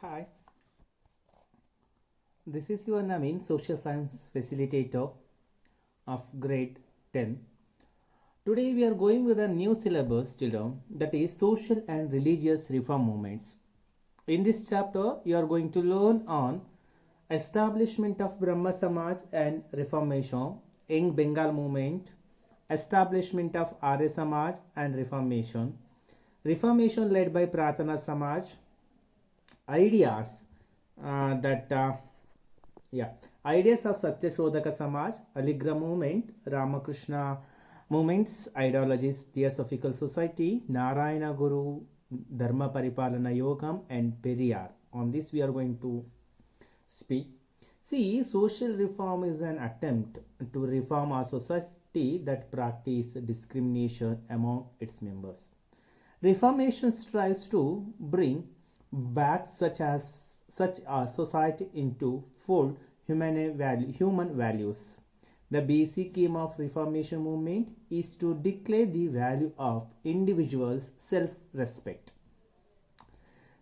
Hi, this is your Naveen, Social Science Facilitator of grade 10. Today we are going with a new syllabus, children, that is Social and Religious Reform Movements. In this chapter, you are going to learn on establishment of Brahma Samaj and Reformation, Young Bengal Movement, establishment of Arya Samaj and Reformation, Reformation led by Pratana Samaj, ideas that yeah ideas of Satya Shodhaka Samaj, Aligra movement, Ramakrishna movements, ideologies, Theosophical Society, Narayana Guru, Dharma Paripalana Yogam, and Periyar. On this we are going to speak. See, social reform is an attempt to reform a society that practices discrimination among its members. Reformation strives to bring back such a society into full human values. The basic aim of Reformation movement is to declare the value of individuals' self-respect.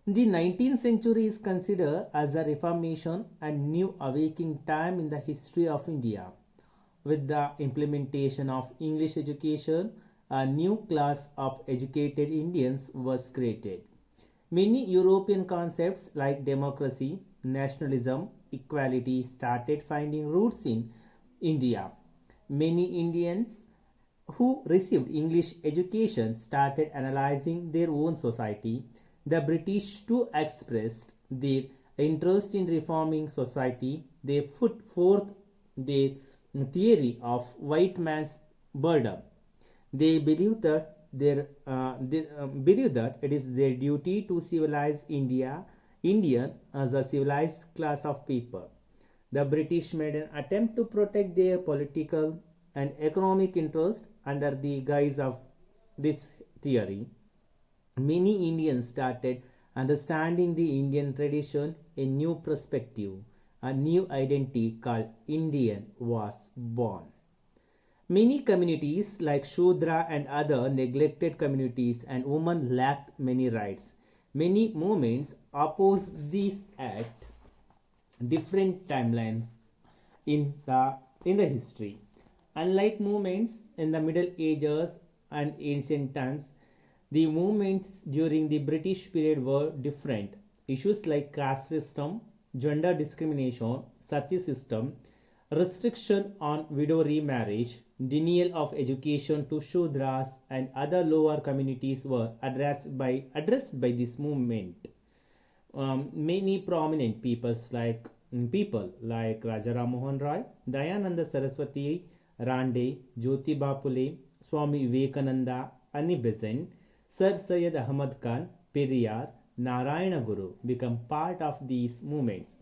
The 19th century is considered as a Reformation and new awakening time in the history of India. With the implementation of English education, a new class of educated Indians was created. Many European concepts like democracy, nationalism, equality started finding roots in India. Many Indians who received English education started analyzing their own society. The British too expressed their interest in reforming society. They put forth their theory of white man's burden. They believe that it is their duty to civilize Indian as a civilized class of people. The British made an attempt to protect their political and economic interests under the guise of this theory. Many Indians started understanding the Indian tradition a new perspective. A new identity called Indian was born. Many communities like Shudra and other neglected communities and women lacked many rights. Many movements opposed these at different timelines in the history. Unlike movements in the Middle Ages and ancient times, the movements during the British period were different. Issues like caste system, gender discrimination, sati system, restriction on widow remarriage, denial of education to Shudras and other lower communities were addressed by this movement. Many prominent people like Rajaram Mohan Roy, Dayananda Saraswati, Rande, Jyotiba Phule, Swami Vivekananda, Annie Besant, Sir Syed Ahmad Khan, Periyar, Narayana Guru become part of these movements.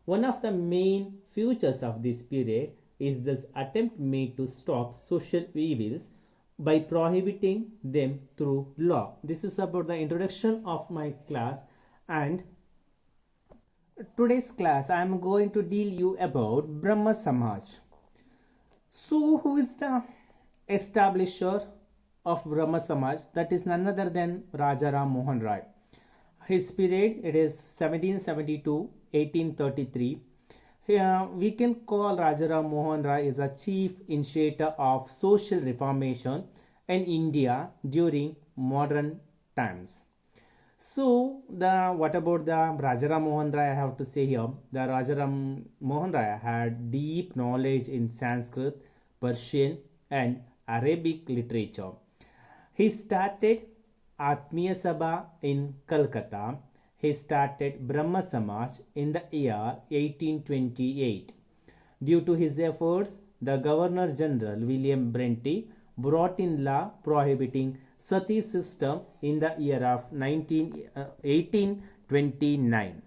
One of the main features of this period is this attempt made to stop social evils by prohibiting them through law. This is about the introduction of my class, and today's class I am going to deal you about Brahma Samaj. So who is the establisher of Brahma Samaj? That is none other than Rajaram Mohan Roy. His period it is 1772 1833. Here we can call Rajaram Mohan Roy as a chief initiator of social reformation in India during modern times. So what about the Rajaram Mohan Roy? I have to say here the Rajaram Mohan Roy had deep knowledge in Sanskrit, Persian, and Arabic literature. He started Atmiya Sabha in Calcutta. He started Brahma Samaj in the year 1828. Due to his efforts, the Governor General William Brenty brought in law prohibiting sati system in the year of 1829.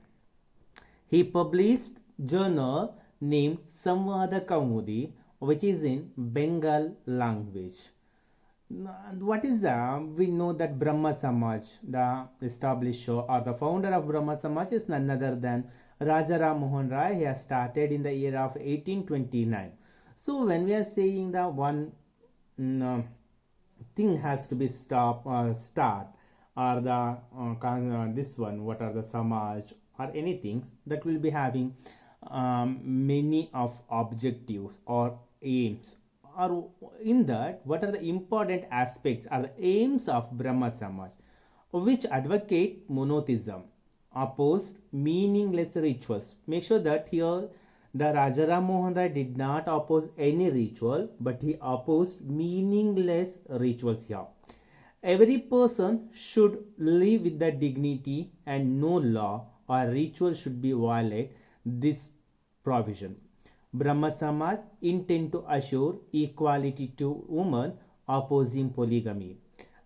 He published journal named Samvada Kaumudi, which is in Bengal language. What is the, we know that Brahma Samaj, the establisher or the founder of Brahma Samaj is none other than Raja Ram Mohan Rai. He has started in the year of 1829. So when we are saying the one thing has to be start, or the this one, what are the Samaj or anything that will be having many of objectives or aims, or in that what are the important aspects are the aims of Brahma Samaj, which advocate monotheism, opposed meaningless rituals. Make sure that here the Rajaram Mohan Rai did not oppose any ritual, but he opposed meaningless rituals here. Every person should live with the dignity and no law or ritual should be violate this provision. Brahma Samaj intend to assure equality to women opposing polygamy.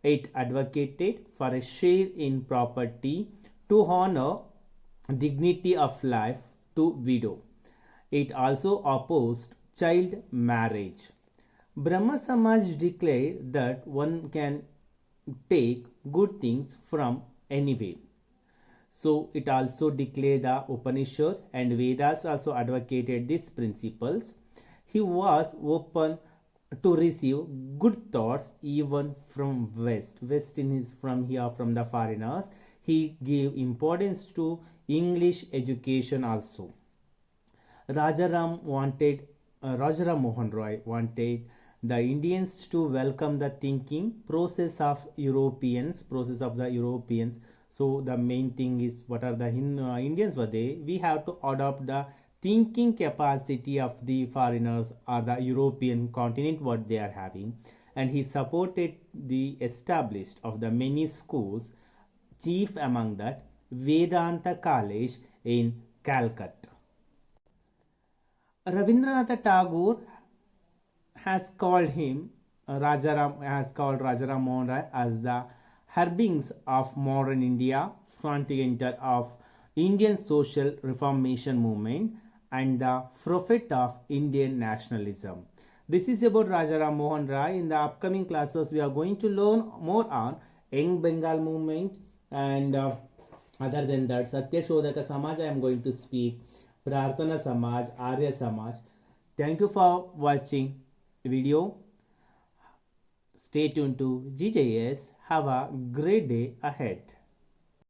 It advocated for a share in property to honor dignity of life to widow. It also opposed child marriage. Brahma Samaj declared that one can take good things from anywhere. So it also declared the Upanishad and Vedas also advocated these principles. He was open to receive good thoughts even from West. West in his from here from the foreigners. He gave importance to English education also. Rajaram Mohan Roy wanted the Indians to welcome the thinking process of the Europeans. So the main thing is what are the Indians were they? We have to adopt the thinking capacity of the foreigners or the European continent what they are having, and he supported the established of the many schools, chief among that Vedanta College in Calcutta. Rabindranath Tagore has called him Rajaram Mohan Rai as the Harbings of modern India, frontier of Indian social reformation movement, and the prophet of Indian nationalism. This is about Rajaram Mohan Rai. In the upcoming classes, we are going to learn more on Young Bengal movement, and other than that, Satya Shodhaka Samaj I am going to speak, Prarthana Samaj, Arya Samaj. Thank you for watching the video. Stay tuned to GJS. Have a great day ahead.